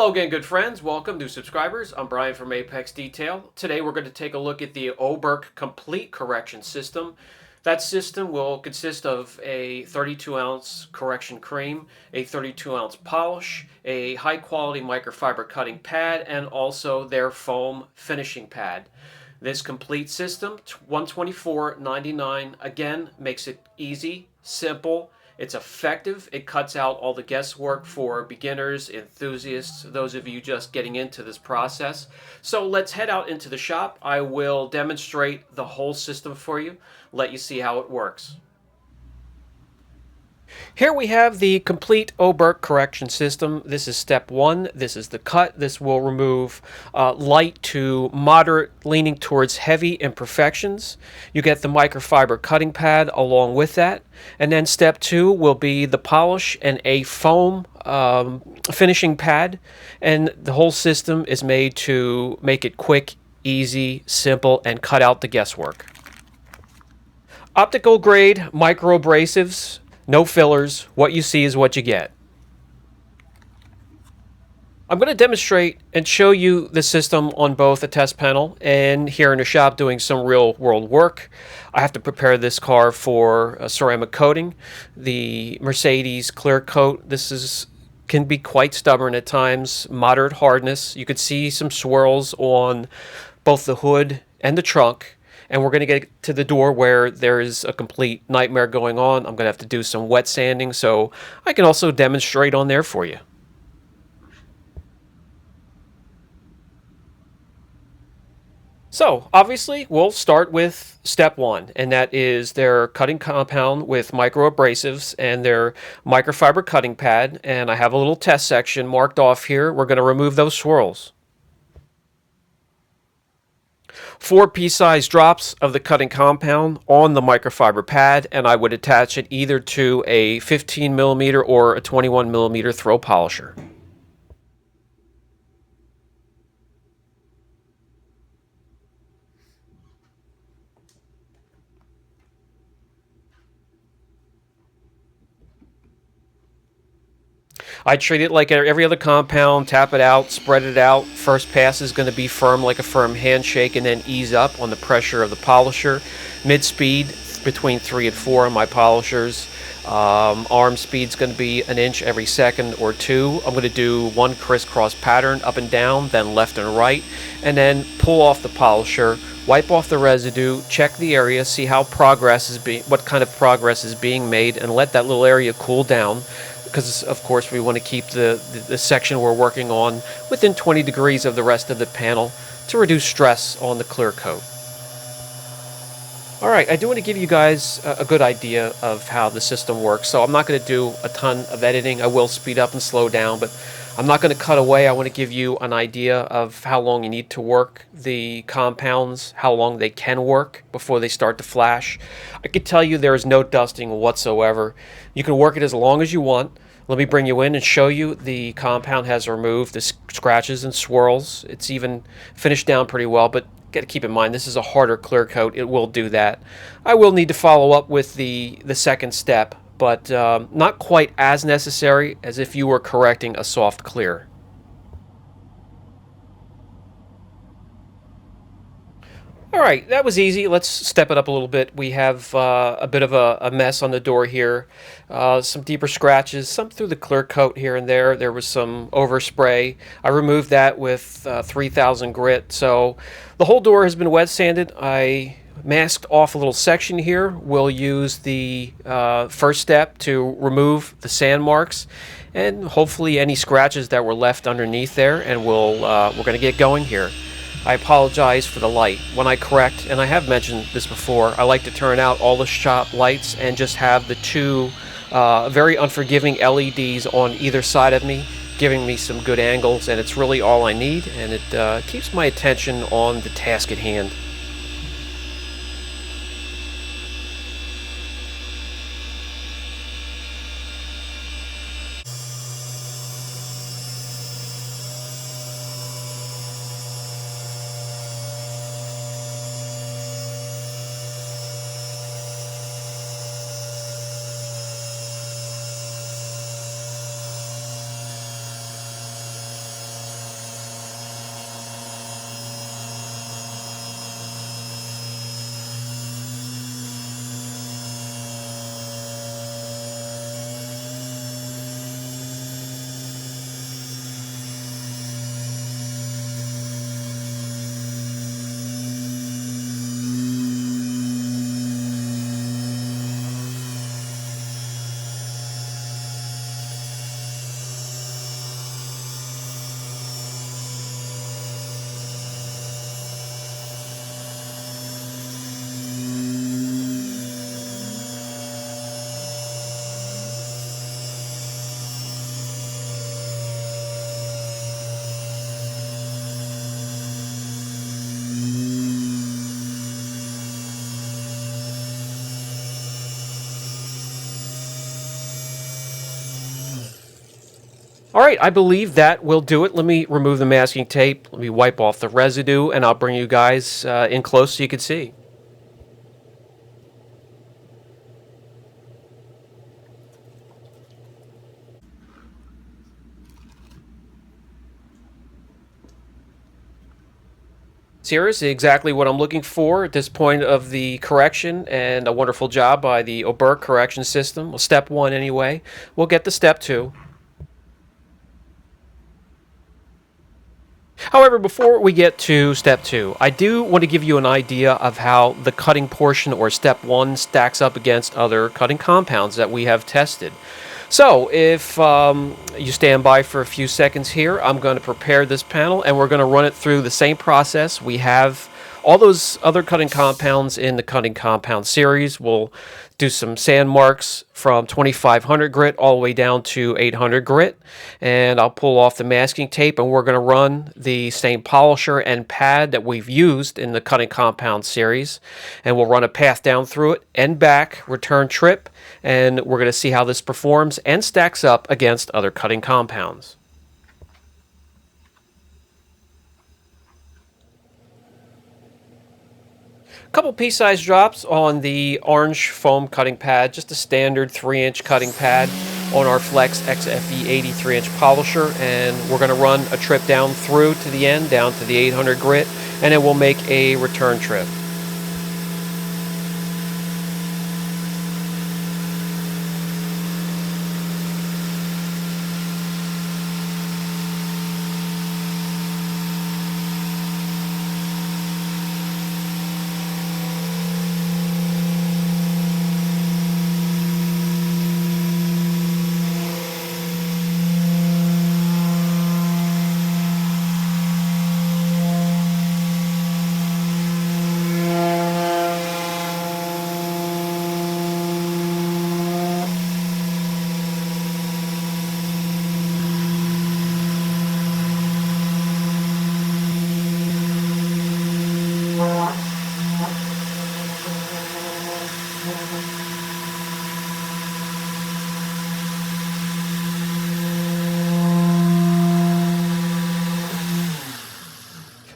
Hello again, good friends. Welcome, new subscribers. I'm Brian from Apex Detail. Today we're going to take a look at the Oberk Complete Correction System. That system will consist of a 32-ounce correction cream, a 32-ounce polish, a high-quality microfiber cutting pad, and also their foam finishing pad. This complete system, $124.99, again, makes it easy, simple. It's effective. It cuts out all the guesswork for beginners, enthusiasts, those of you just getting into this process. So let's head out into the shop. I will demonstrate the whole system for you, let you see how it works. Here we have the complete Oberk correction system. This is step one. This is the cut. This will remove light to moderate, leaning towards heavy imperfections. You get the microfiber cutting pad along with that. And then step two will be the polish and a foam finishing pad. And the whole system is made to make it quick, easy, simple, and cut out the guesswork. Optical grade micro abrasives. No fillers. What you see is what you get. I'm going to demonstrate and show you the system on both a test panel and here in the shop doing some real world work. I have to prepare this car for a ceramic coating. The Mercedes clear coat, can be quite stubborn at times, moderate hardness. You could see some swirls on both the hood and the trunk. And we're going to get to the door where there is a complete nightmare going on. I'm going to have to do some wet sanding, so I can also demonstrate on there for you. So, obviously, we'll start with step one, and that is their cutting compound with micro abrasives and their microfiber cutting pad. And I have a little test section marked off here. We're going to remove those swirls. 4 pea-sized drops of the cutting compound on the microfiber pad, and I would attach it either to a 15mm or a 21mm throw polisher. I treat it like every other compound, tap it out, spread it out. First pass is going to be firm like a firm handshake and then ease up on the pressure of the polisher. Mid-speed between 3 and 4 on my polishers. Arm speed's going to be an inch every second or two. I'm going to do one crisscross pattern up and down, then left and right, and then pull off the polisher, wipe off the residue, check the area, see how what kind of progress is being made, and let that little area cool down. Because, of course, we want to keep the section we're working on within 20 degrees of the rest of the panel to reduce stress on the clear coat. Alright, I do want to give you guys a good idea of how the system works, so I'm not going to do a ton of editing. I will speed up and slow down, but I'm not going to cut away. I want to give you an idea of how long you need to work the compounds, how long they can work before they start to flash. I can tell you there is no dusting whatsoever. You can work it as long as you want. Let me bring you in and show you the compound has removed the scratches and swirls. It's even finished down pretty well, but got to keep in mind this is a harder clear coat. It will do that. I will need to follow up with the second step, but not quite as necessary as if you were correcting a soft clear. Alright, that was easy. Let's step it up a little bit. We have a bit of a mess on the door here. Some deeper scratches, some through the clear coat here and there. There was some overspray. I removed that with 3000 grit. So the whole door has been wet sanded. I masked off a little section here. We'll use the first step to remove the sand marks and hopefully any scratches that were left underneath there, and we're going to get going here. I apologize for the light. When I correct, and I have mentioned this before, I like to turn out all the shop lights and just have the two very unforgiving LEDs on either side of me, giving me some good angles, and it's really all I need, and it keeps my attention on the task at hand. All right, I believe that will do it. Let me remove the masking tape. Let me wipe off the residue, and I'll bring you guys in close so you can see. Here's exactly what I'm looking for at this point of the correction, and a wonderful job by the Oberk correction system. Well, step one anyway. We'll get to step two. However, before we get to step two, I do want to give you an idea of how the cutting portion, or step one, stacks up against other cutting compounds that we have tested. So if you stand by for a few seconds here, I'm going to prepare this panel and we're going to run it through the same process. We have all those other cutting compounds in the cutting compound series. We'll do some sand marks from 2500 grit all the way down to 800 grit, and I'll pull off the masking tape and we're going to run the same polisher and pad that we've used in the cutting compound series, and we'll run a path down through it and back, return trip, and we're going to see how this performs and stacks up against other cutting compounds. Couple pea-sized drops on the orange foam cutting pad, just a standard 3-inch cutting pad on our Flex XFE 83-inch polisher, and we're going to run a trip down through to the end, down to the 800 grit, and then we'll make a return trip.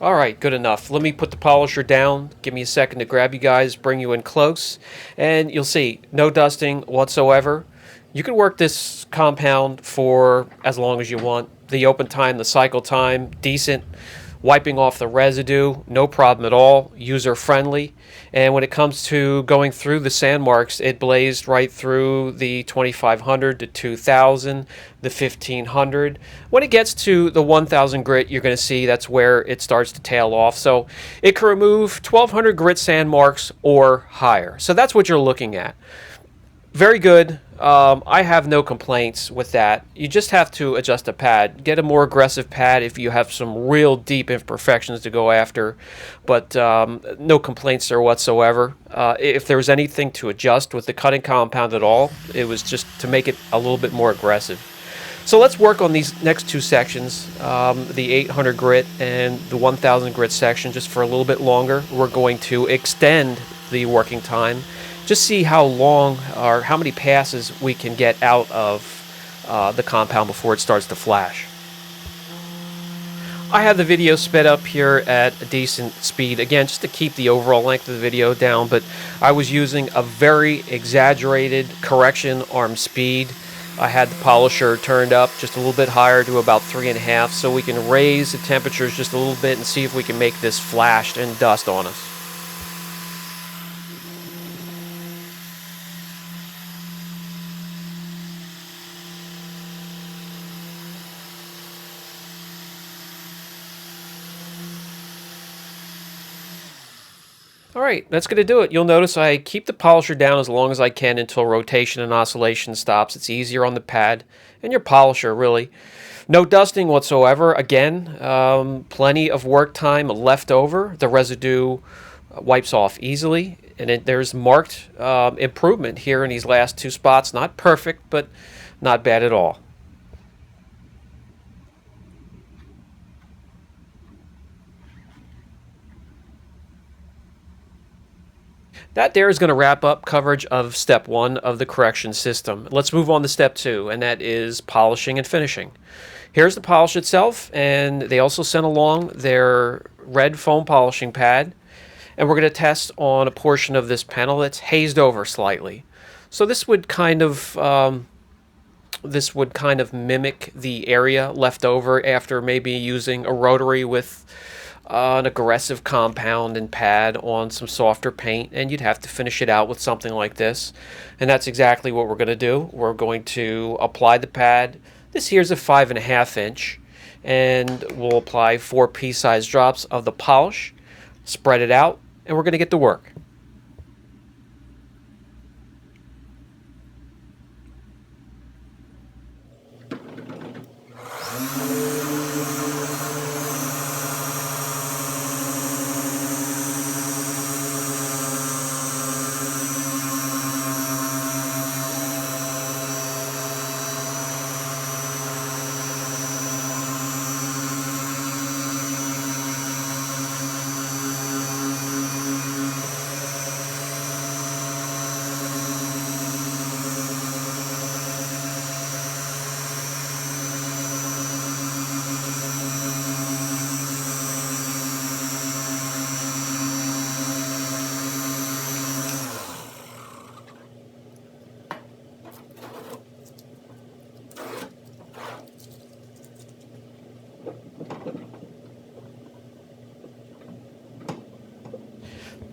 All right, good enough. Let me put the polisher down. Give me a second to grab you guys, bring you in close, and you'll see no dusting whatsoever. You can work this compound for as long as you want. The open time, the cycle time, decent. Wiping off the residue, no problem at all, user friendly. And when it comes to going through the sand marks, it blazed right through the 2500 to 2000, the 1500. When it gets to the 1000 grit, you're going to see that's where it starts to tail off. So it can remove 1200 grit sand marks or higher. So that's what you're looking at. Very good. I have no complaints with that. You just have to adjust the pad. Get a more aggressive pad if you have some real deep imperfections to go after, but no complaints there whatsoever. If there was anything to adjust with the cutting compound at all, it was just to make it a little bit more aggressive. So let's work on these next two sections, the 800 grit and the 1000 grit section, just for a little bit longer. We're going to extend the working time. Just see how long or how many passes we can get out of the compound before it starts to flash. I have the video sped up here at a decent speed, again, just to keep the overall length of the video down, but I was using a very exaggerated correction arm speed. I had the polisher turned up just a little bit higher to about 3.5, so we can raise the temperatures just a little bit and see if we can make this flash and dust on us. All right, that's going to do it. You'll notice I keep the polisher down as long as I can until rotation and oscillation stops. It's easier on the pad and your polisher, really. No dusting whatsoever. Again, plenty of work time left over. The residue wipes off easily, and there's marked improvement here in these last two spots. Not perfect, but not bad at all. That there is going to wrap up coverage of step 1 of the correction system. Let's move on to step 2, and that is polishing and finishing. Here's the polish itself, and they also sent along their red foam polishing pad, and we're going to test on a portion of this panel that's hazed over slightly. So this would kind of mimic the area left over after maybe using a rotary with an aggressive compound and pad on some softer paint, and you'd have to finish it out with something like this. And that's exactly what we're going to do. We're going to apply the pad. This here's a 5.5 inch, and we'll apply 4 pea-sized drops of the polish, spread it out, and we're going to get to work.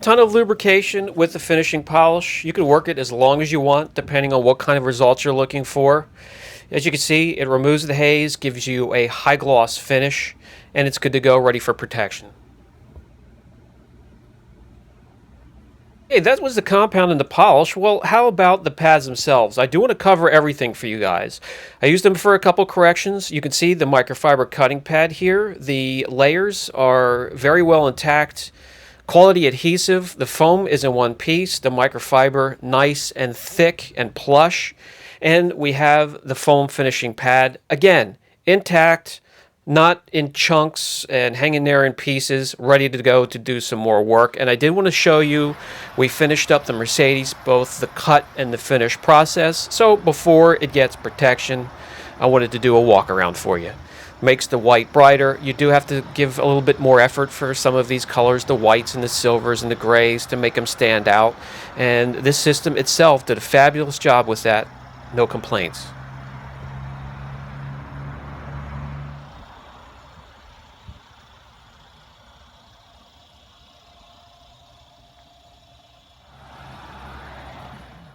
Ton of lubrication with the finishing polish. You can work it as long as you want, depending on what kind of results you're looking for. As you can see, it removes the haze, gives you a high gloss finish, and it's good to go, ready for protection. Hey, that was the compound and the polish. Well, how about the pads themselves? I do want to cover everything for you guys. I used them for a couple corrections. You can see the microfiber cutting pad here. The layers are very well intact. Quality adhesive. The foam is in one piece. The microfiber nice and thick and plush. And we have the foam finishing pad. Again, intact, not in chunks and hanging there in pieces, ready to go to do some more work. And I did want to show you, we finished up the Mercedes, both the cut and the finish process. So before it gets protection, I wanted to do a walk around for you. Makes the white brighter. You do have to give a little bit more effort for some of these colors, the whites and the silvers and the grays, to make them stand out. And this system itself did a fabulous job with that. No complaints.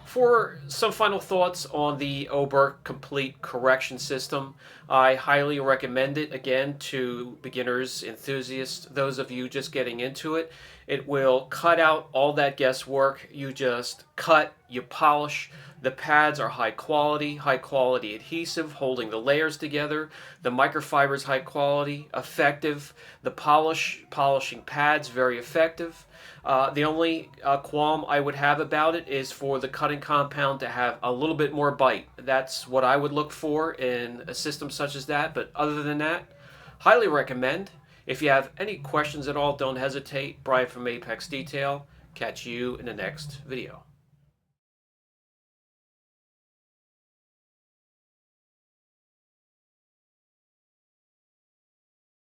For some final thoughts on the Oberk Complete Correction System, I highly recommend it, again, to beginners, enthusiasts, those of you just getting into it. It will cut out all that guesswork. You just cut, you polish. The pads are high quality adhesive, holding the layers together. The microfiber is high quality, effective. The polishing pads, very effective. The only qualm I would have about it is for the cutting compound to have a little bit more bite. That's what I would look for in a system such as that. But other than that, highly recommend. If you have any questions at all, don't hesitate. Brian from Apex Detail. Catch you in the next video.